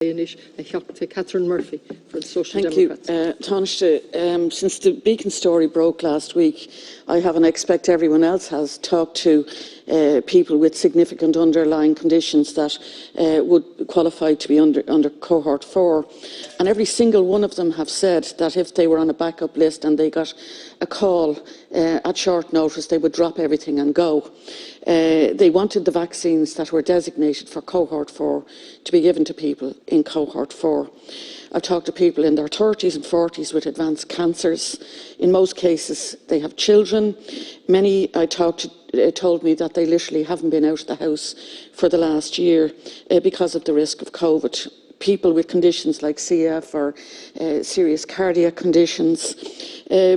Catherine Murphy for the Social Thank Democrats. Taoiseach, since the Beacon story broke last week, I have, and I expect everyone else has, talked to people with significant underlying conditions that would qualify to be under cohort 4, and every single one of them have said that if they were on a backup list and they got a call at short notice, they would drop everything and go. They wanted the vaccines that were designated for cohort 4 to be given to people in cohort 4. I've talked to people in their 30s and 40s with advanced cancers. In most cases, they have children. Many I talked to told me that they literally haven't been out of the house for the last year because of the risk of COVID. People with conditions like CF or serious cardiac conditions,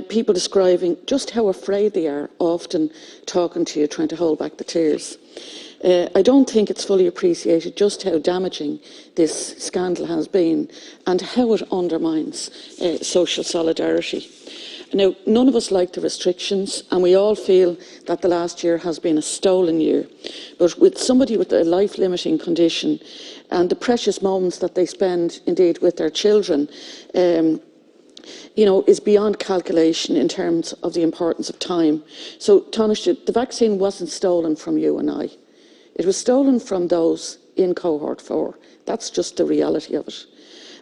people describing just how afraid they are, often talking to you, trying to hold back the tears. I don't think it's fully appreciated just how damaging this scandal has been and how it undermines social solidarity. Now, none of us like the restrictions, and we all feel that the last year has been a stolen year. But with somebody with a life-limiting condition and the precious moments that they spend, indeed, with their children, is beyond calculation in terms of the importance of time. So, Taoiseach, the vaccine wasn't stolen from you and I. It was stolen from those in cohort 4. That's just the reality of it.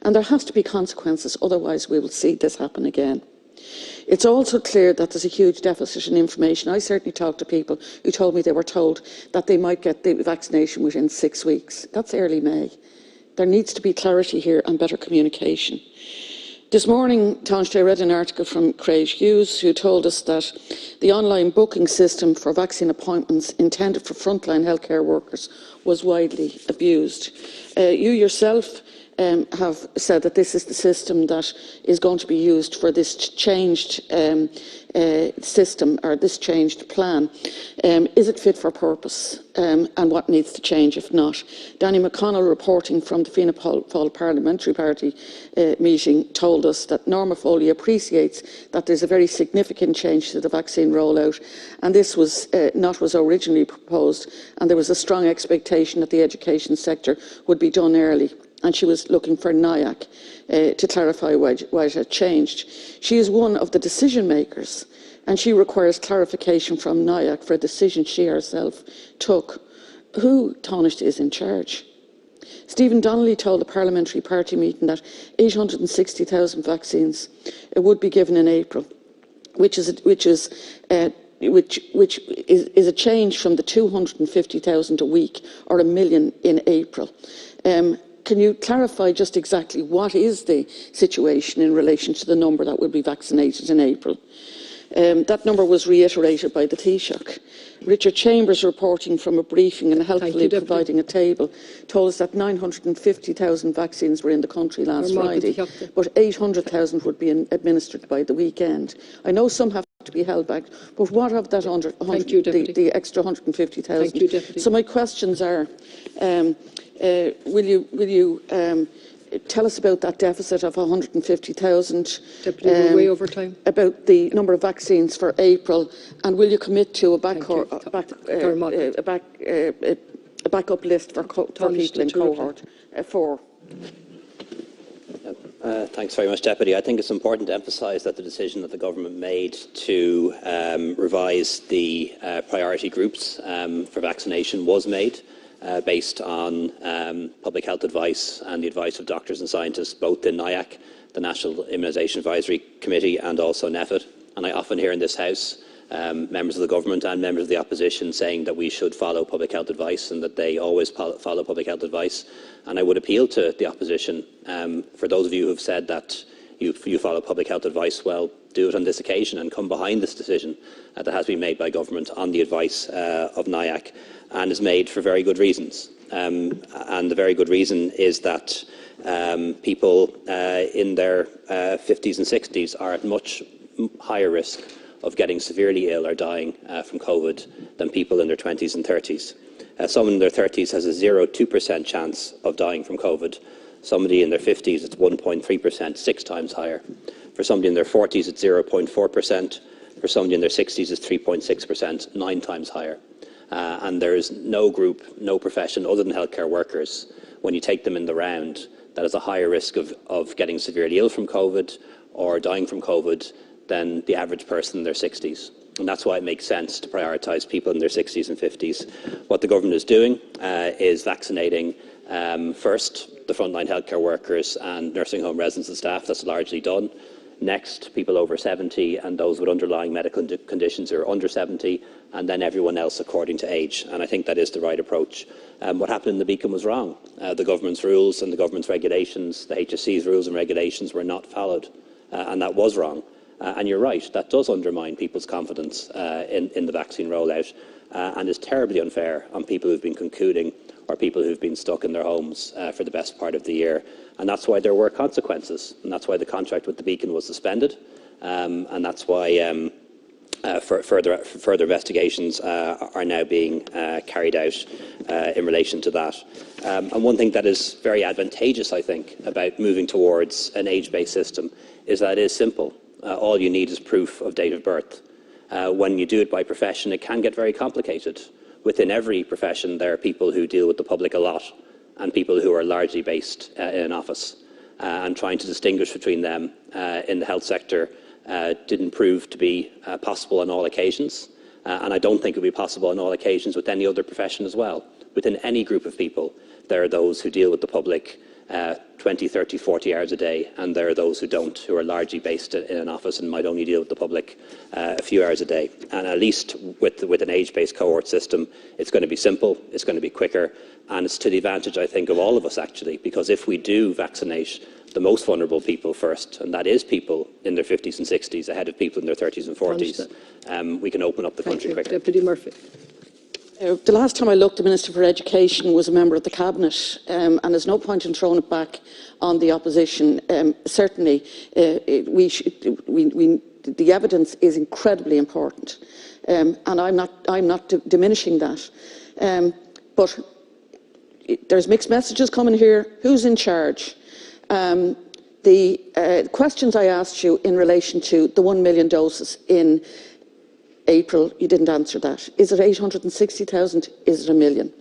And there has to be consequences, otherwise we will see this happen again. It's also clear that there's a huge deficit in information. I certainly talked to people who told me they were told that they might get the vaccination within 6 weeks. That's early May. There needs to be clarity here and better communication. This morning, Taoiseach, I read an article from Craig Hughes, who told us that the online booking system for vaccine appointments intended for frontline healthcare workers was widely abused. You yourself have said that this is the system that is going to be used for this changed system, or this changed plan. Is it fit for purpose, and what needs to change if not? Danny McConnell, reporting from the Fianna Fáil Parliamentary Party meeting, told us that Norma Foley appreciates that there's a very significant change to the vaccine rollout, and this was not was originally proposed, and there was a strong expectation that the education sector would be done early. And she was looking for NIAC to clarify why it had changed. She is one of the decision makers, and she requires clarification from NIAC for a decision she herself took. Who, Taoiseach, is in charge? Stephen Donnelly told the Parliamentary Party meeting that 860,000 vaccines would be given in April, which is a change from the 250,000 a week or 1 million in April. Can you clarify just exactly what is the situation in relation to the number that will be vaccinated in April? That number was reiterated by the Taoiseach. Richard Chambers, reporting from a briefing and helpfully providing a table, told us that 950,000 vaccines were in the country last Friday, but 800,000 would be administered by the weekend. I know some have to be held back, but what of that the extra 150,000? So my questions are, will you tell us about that deficit of 150,000? We're way over time. About the number of vaccines for April, and will you commit to a backup list for people in cohort 4? Thanks very much, Deputy. I think it's important to emphasise that the decision that the government made to revise the priority groups for vaccination was made based on public health advice and the advice of doctors and scientists, both in NIAC, the National Immunisation Advisory Committee, and also NEFID. And I often hear in this House members of the government and members of the opposition saying that we should follow public health advice and that they always follow public health advice. And I would appeal to the opposition, for those of you who have said that you follow public health advice, well, do it on this occasion and come behind this decision that has been made by government on the advice of NIAC, and is made for very good reasons. And the very good reason is that people in their 50s and 60s are at much higher risk of getting severely ill or dying from COVID than people in their 20s and 30s. Someone in their 30s has a 0.2% chance of dying from COVID. Somebody in their 50s, it's 1.3%, 6 times higher. For somebody in their 40s, it's 0.4%. For somebody in their 60s, it's 3.6%, 9 times higher. And there is no group, no profession other than healthcare workers, when you take them in the round, that has a higher risk of getting severely ill from COVID or dying from COVID than the average person in their 60s. And that's why it makes sense to prioritise people in their 60s and 50s. What the government is doing is vaccinating first the frontline healthcare workers and nursing home residents and staff. That's largely done. Next, people over 70 and those with underlying medical conditions who are under 70, and then everyone else according to age. And I think that is the right approach. What happened in the Beacon was wrong. The government's rules and the government's regulations, the HSC's rules and regulations were not followed, and that was wrong. And you're right, that does undermine people's confidence in the vaccine rollout and is terribly unfair on people who've been concluding or people who've been stuck in their homes for the best part of the year. And that's why there were consequences, and that's why the contract with the Beacon was suspended, and that's why further investigations are now being carried out in relation to that. And one thing that is very advantageous, I think, about moving towards an age-based system is that it is simple. All you need is proof of date of birth. When you do it by profession, it can get very complicated. Within every profession, there are people who deal with the public a lot and people who are largely based in an office. And trying to distinguish between them in the health sector didn't prove to be possible on all occasions. And I don't think it will be possible on all occasions with any other profession as well. Within any group of people, there are those who deal with the public 20, 30, 40 hours a day, and there are those who don't, who are largely based in an office and might only deal with the public a few hours a day. And at least with an age-based cohort system, it's going to be simple, it's going to be quicker, and it's to the advantage, I think, of all of us, actually, because if we do vaccinate the most vulnerable people first, and that is people in their 50s and 60s, ahead of people in their 30s and 40s, we can open up the country quicker. Deputy Murphy. The last time I looked, the Minister for Education was a member of the Cabinet, and there's no point in throwing it back on the opposition. Certainly, the evidence is incredibly important, and I'm not diminishing that. But there's mixed messages coming here. Who's in charge? The questions I asked you in relation to the 1 million doses in April, you didn't answer that. Is it 860,000? Is it a million?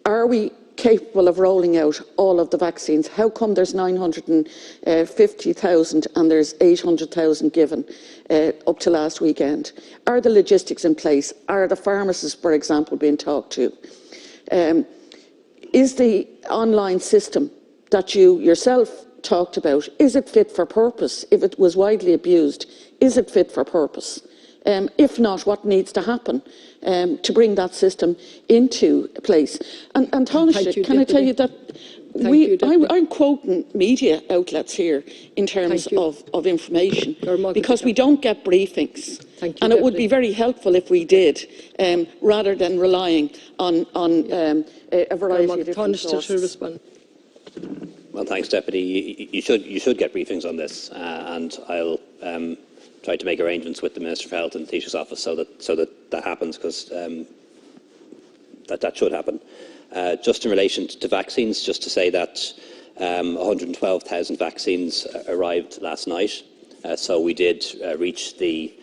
Are we capable of rolling out all of the vaccines? How come there's 950,000 and there's 800,000 given up to last weekend? Are the logistics in place? Are the pharmacists, for example, being talked to? Is the online system that you yourself talked about, is it fit for purpose? If it was widely abused, is it fit for purpose? If not, what needs to happen to bring that system into place? And Taoiseach, can I tell you that I'm quoting media outlets here in terms of information because we don't get briefings. And it would be very helpful if we did, rather than relying on a variety of different sources. Well, thanks, Deputy. You should get briefings on this, and I'll try to make arrangements with the Minister for Health and the Taoiseach's office so that happens, because that should happen. Just in relation to vaccines, just to say that 112,000 vaccines arrived last night. So we did reach the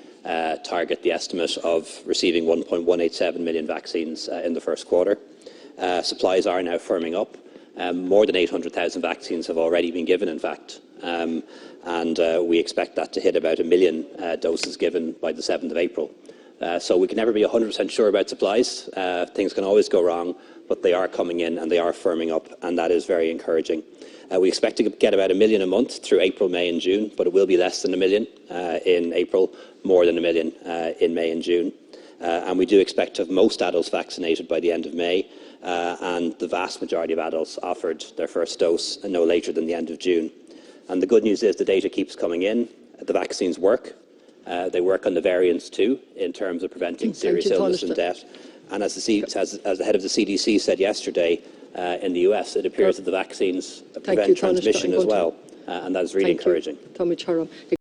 target, the estimate of receiving 1.187 million vaccines in the first quarter. Supplies are now firming up. More than 800,000 vaccines have already been given, in fact. And we expect that to hit about 1 million doses given by the 7th of April. So we can never be 100% sure about supplies. Things can always go wrong, but they are coming in and they are firming up, and that is very encouraging. We expect to get about 1 million a month through April, May and June, but it will be less than 1 million in April, more than 1 million in May and June. And we do expect to have most adults vaccinated by the end of May, and the vast majority of adults offered their first dose no later than the end of June. And the good news is the data keeps coming in. The vaccines work. They work on the variants too, in terms of preventing serious illness and death. And as the head of the CDC said yesterday, in the US, it appears that the vaccines prevent transmission as well. And that is really encouraging.